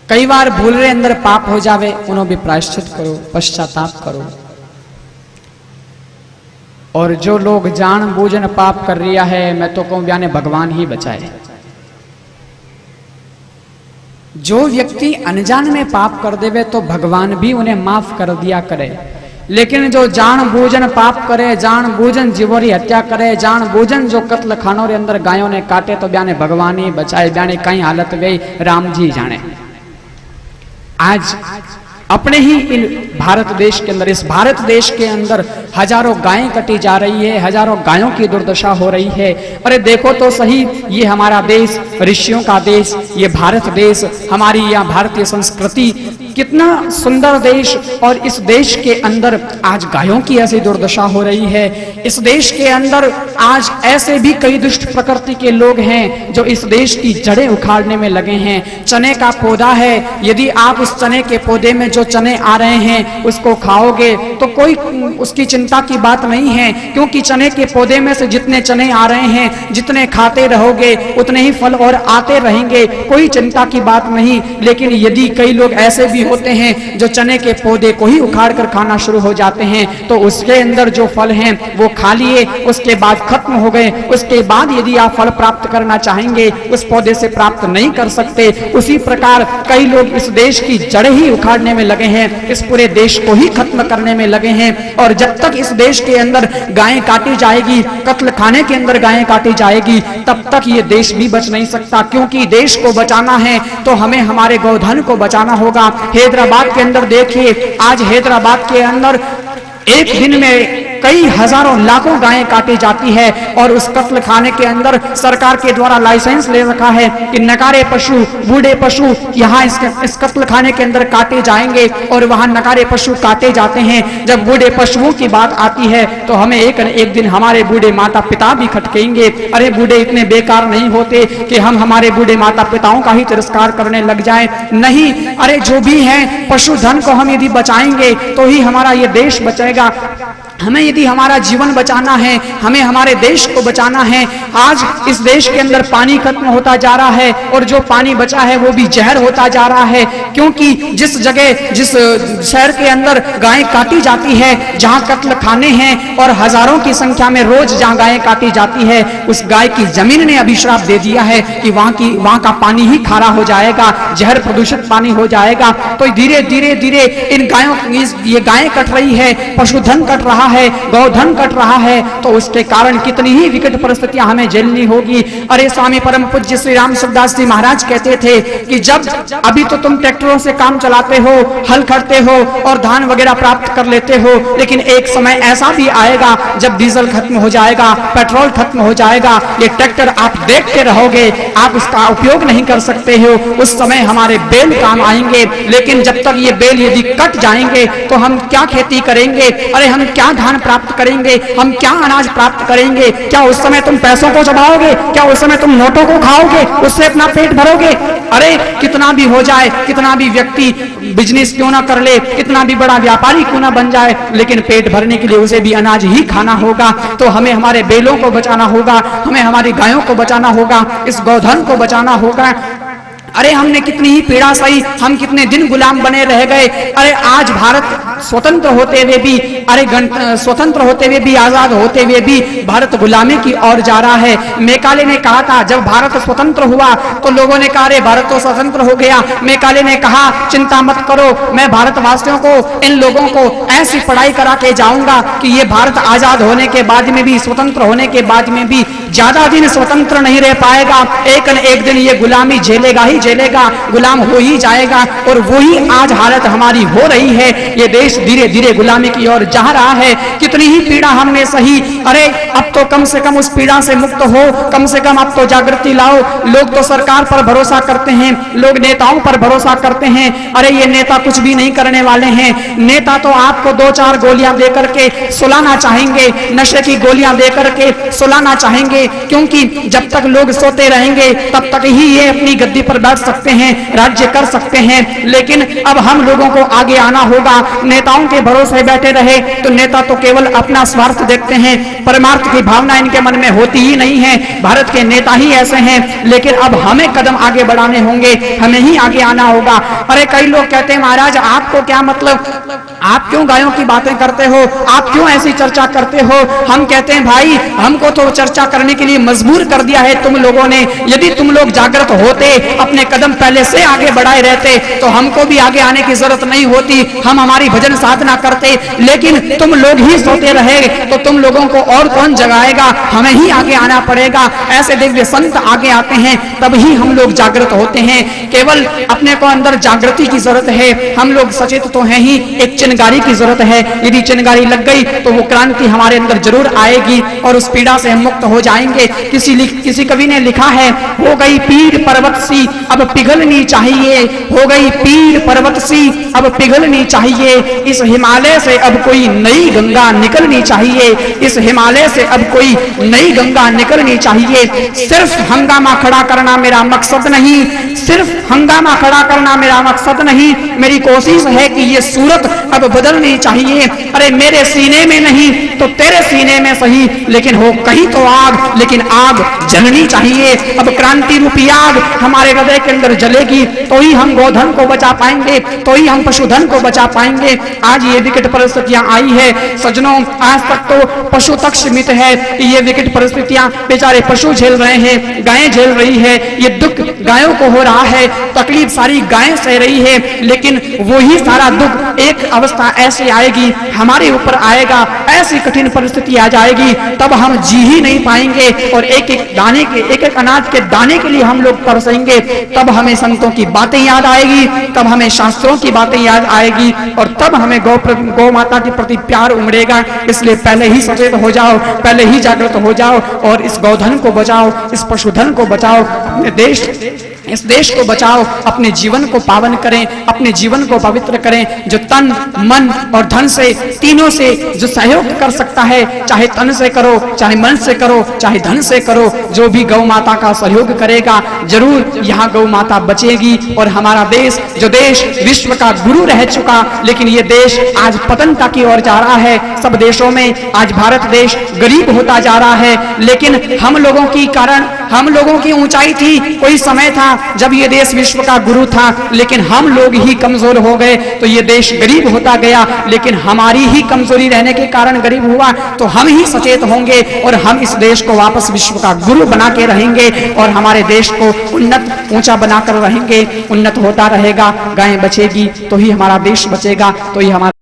कई बार भूल रहे अंदर पाप हो जावे, उन्हों भी प्रायश्चित करो, पश्चाताप करो। और जो लोग जान बूझन पाप कर रिया है, मैं तो कहूं ब्याने भगवान ही बचाए। जो व्यक्ति अनजान में पाप कर देवे तो भगवान भी उन्हें माफ कर दिया करे, लेकिन जो जान बूझन पाप करे, जान बूझन जीवोरी हत्या करे, जान बूझन जो कत्ल खानों रे अंदर गायों ने काटे, तो ब्याने भगवान ही बचाए। ब्याने कई हालत गई राम जी जाने। आज अपने ही इन भारत देश के अंदर, इस भारत देश के अंदर हजारों गायें कटी जा रही है, हजारों गायों की दुर्दशा हो रही है। अरे देखो तो सही, ये हमारा देश, ऋषियों का देश, ये भारत देश, हमारी यह भारतीय संस्कृति, कितना सुंदर देश, और इस देश के अंदर आज गायों की ऐसी दुर्दशा हो रही है। इस देश के अंदर आज ऐसे भी कई दुष्ट प्रकृति के लोग हैं जो इस देश की जड़ें उखाड़ने में लगे हैं। चने का पौधा है, यदि आप उस चने के पौधे में जो चने आ रहे हैं उसको खाओगे तो कोई उसकी चिंता की बात नहीं है, क्योंकि चने के पौधे में से जितने चने आ रहे हैं, जितने खाते रहोगे उतने ही फल और आते रहेंगे, कोई चिंता की बात नहीं। लेकिन यदि कई लोग ऐसे भी होते हैं जो चने के पौधे को ही उखाड़ कर खाना शुरू हो जाते हैं, तो उसके अंदर जो फल हैं वो खा लिए, उसके बाद खत्म हो गए, उसके बाद यदि आप फल प्राप्त करना चाहेंगे उस पौधे से प्राप्त नहीं कर सकते। उसी प्रकार कई लोग इस देश की जड़ें ही उखाड़ने में लगे हैं, इस पूरे देश को ही खत्म करने में लगे हैं। और जब तक इस देश के अंदर गायें काटी जाएगी, कत्ल खाने के अंदर गायें काटी जाएगी, तब तक ये देश भी बच नहीं सकता। क्योंकि देश को बचाना है तो हमें हमारे गौधन को बचाना होगा। हैदराबाद के अंदर देखिए, आज हैदराबाद के अंदर एक दिन में कई हजारों लाखों गायें काटी जाती है, और उस कत्ल खाने के अंदर सरकार के द्वारा लाइसेंस ले रखा है कि नकारे पशु, बूढ़े पशु यहाँ इस कत्ल खाने के अंदर काटे जाएंगे, और वहां नकारे पशु काटे जाते हैं। जब बूढ़े पशुओं की बात आती है तो हमें एक दिन हमारे बूढ़े माता पिता भी खटकेंगे। अरे बूढ़े इतने बेकार नहीं होते कि हम हमारे बूढ़े माता पिताओं का ही तिरस्कार करने लग जाएं। नहीं, अरे जो भी है पशुधन को हम यदि बचाएंगे तो ही हमारा ये देश बचेगा। हमें यदि हमारा जीवन बचाना है, हमें हमारे देश को बचाना है। आज इस देश के अंदर पानी खत्म होता जा रहा है, और जो पानी बचा है वो भी जहर होता जा रहा है, क्योंकि जिस जगह, जिस शहर के अंदर गायें काटी जाती है, जहां कत्ल खाने हैं और हजारों की संख्या में रोज जहां गायें काटी जाती है, उस गाय की जमीन ने अभिश्राप दे दिया है कि वहां का पानी ही खारा हो जाएगा, जहर प्रदूषित पानी हो जाएगा। तो धीरे धीरे धीरे इन गायों, ये गायें कट रही है, पशुधन कट रहा है, गौधन कट रहा है, तो उसके कारण कितनी ही विकट परिस्थितियां हमें झेलनी होगी। अरे स्वामी परम पूज्य श्री राम सुखदास जी महाराज कहते थे कि जब अभी तो तुम ट्रैक्टरों से काम चलाते हो, हल करते हो और धान वगैरह प्राप्त कर लेते हो, लेकिन एक समय ऐसा भी आएगा जब डीजल खत्म हो जाएगा, पेट्रोल खत्म हो जाएगा, ये ट्रैक्टर आप देखते रहोगे, आप उसका उपयोग नहीं कर सकते हो। उस समय हमारे बैल काम आएंगे, लेकिन जब तक ये बैल यदि कट जाएंगे तो हम क्या खेती करेंगे? अरे हम क्या धान प्राप्त करेंगे? हम क्या अनाज प्राप्त करेंगे? क्या उस समय तुम पैसों को चबाओगे? क्या उस समय तुम नोटों को खाओगे, उससे अपना पेट भरोगे? अरे कितना भी हो जाए, कितना भी व्यक्ति बिजनेस क्यों ना कर ले, कितना भी बड़ा व्यापारी क्यों ना बन जाए, लेकिन पेट भरने के लिए उसे भी अनाज ही खाना होगा। तो हमें हमारे बैलों को बचाना होगा, हमें हमारी गायों को बचाना होगा, इस गौधन को बचाना होगा। अरे हमने कितनी ही पीड़ा सही, हम कितने दिन गुलाम बने रह गए। अरे आज भारत स्वतंत्र होते हुए भी, स्वतंत्र होते हुए भी, आजाद होते हुए भी भारत गुलामी की ओर जा रहा है। मैकाले ने कहा था, जब भारत स्वतंत्र हुआ तो लोगों ने कहा अरे भारत तो स्वतंत्र हो गया। मैकाले ने कहा चिंता मत करो, मैं भारतवासियों को, इन लोगों को ऐसी पढ़ाई करा के जाऊंगा कि ये भारत आजाद होने के बाद में भी, स्वतंत्र होने के बाद में भी ज्यादा दिन स्वतंत्र नहीं रह पाएगा। एक न एक दिन ये गुलामी झेलेगा ही झेलेगा, गुलाम हो ही जाएगा। और वही आज हालत हमारी हो रही है। ये देश धीरे धीरे गुलामी की ओर जा रहा है। कितनी ही पीड़ा हमने सही, अरे अब तो कम से कम उस पीड़ा से मुक्त हो, कम से कम अब तो जागृति लाओ। लोग तो सरकार पर भरोसा करते हैं, लोग नेताओं पर भरोसा करते हैं। अरे ये नेता कुछ भी नहीं करने वाले हैं। नेता तो आपको 2-4 गोलियां देकर के सुलाना चाहेंगे, नशे की गोलियां देकर के सुलाना चाहेंगे, क्योंकि जब तक लोग सोते रहेंगे तब तक ही ये अपनी गद्दी पर बैठ सकते हैं, राज्य कर सकते हैं। लेकिन अब हम लोगों को आगे आना होगा। नेताओं के भरोसे बैठे रहे तो नेता तो केवल अपना स्वार्थ देखते हैं, परमार्थ की भावना इनके मन में होती ही नहीं है। भारत के नेता ही ऐसे हैं। लेकिन अब हमें कदम आगे बढ़ाने होंगे, हमें ही आगे आना होगा। अरे कई लोग कहते हैं महाराज आपको क्या मतलब, आप क्यों गायों की बातें करते हो, आप क्यों ऐसी चर्चा करते हो। हम कहते हैं भाई हमको तो चर्चा करने के लिए मजबूर कर दिया है तुम लोगों ने। यदि तुम लोग जागृत होते, अपने कदम पहले से आगे बढ़ाए रहते तो हमको भी आगे आने की जरूरत नहीं होती, हम हमारी भजन साधना करते। लेकिन तुम लोग ही सोते रहे तो तुम लोगों को और कौन जगाएगा, हमें ही आगे आना पड़ेगा। ऐसे दिव्य संत आगे आते हैं तब ही हम लोग जागृत होते हैं। केवल अपने को अंदर जागृति की जरूरत है, हम लोग सचेत तो हैं ही, एक चिनगारी की जरूरत है। यदि चिनगारी लग गई तो वो क्रांति हमारे अंदर जरूर आएगी और उस पीड़ा से हम मुक्त हो जाएंगे। किसी कवि ने लिखा है, हो गई पीड़ पर्वत सी अब पिघलनी चाहिए, हो गई पीड़ पर्वत सी अब पिघलनी चाहिए। इस हिमालय से अब कोई नई गंगा निकलनी चाहिए, इस हिमालय से अब कोई नई गंगा निकलनी चाहिए। सिर्फ हंगामा खड़ा करना मेरा मकसद नहीं, सिर्फ हंगामा खड़ा करना मेरा मकसद नहीं, मेरी कोशिश है कि ये सूरत अब बदलनी चाहिए। अरे मेरे सीने में नहीं तो तेरे सीने में सही, लेकिन हो कहीं तो आग, लेकिन आग जलनी चाहिए। अब क्रांति रूपी आग हमारे हृदय के अंदर जलेगी तो ही हम गोधन को बचा पाएंगे, तो ही हम पशुधन को बचा पाएंगे। आज ये विकट परिस्थितियां आई है सज्जनों, आज तक तो पशु तक सीमित है कि ये विकट परिस्थितियां बेचारे पशु झेल रहे हैं, गायें झेल रही है, ये दुख गायों को हो रहा है, तकलीफ सारी गायें सह रही है। लेकिन वही सारा दुख एक अवस्था ऐसी आएगी हमारे ऊपर आएगा, ऐसी कठिन परिस्थिति आ जाएगी तब हम जी ही नहीं पाएंगे और एक एक दाने के, एक एक अनाज के दाने के लिए हम लोग तरसेंगे। तब हमें संतों की बातें याद आएगी, तब हमें शास्त्रों की बातें याद आएगी और तब हमें गौ माता के प्रति प्यार उमड़ेगा। इसलिए पहले ही सचेत हो जाओ, पहले ही जागृत हो जाओ और इस गौधन को बचाओ, इस पशुधन को बचाओ, अपने देश, इस देश को बचाओ, अपने जीवन को पावन करें, अपने जीवन को पवित्र करें। जो तन मन और धन से, तीनों से जो सहयोग कर सकता है, चाहे तन से करो, चाहे मन से करो, चाहे धन से करो, जो भी गौ माता का सहयोग करेगा जरूर यहाँ गौ माता बचेगी। और हमारा देश, जो देश विश्व का गुरु रह चुका, लेकिन ये देश आज पतनता की ओर जा रहा है। सब देशों में आज भारत देश गरीब होता जा रहा है, लेकिन हम लोगों की कारण, हम लोगों की ऊंचाई थी। कोई समय था जब ये देश विश्व का गुरु था, लेकिन हम लोग ही कमजोर हो गए तो ये देश गरीब होता गया। लेकिन हमारी ही कमजोरी रहने के कारण गरीब हुआ, तो हम ही सचेत होंगे और हम इस देश को वापस विश्व का गुरु बना के रहेंगे और हमारे देश को उन्नत ऊंचा बनाकर रहेंगे। उन्नत होता रहेगा, गायें बचेगी तो ही हमारा देश बचेगा, तो ही हमारा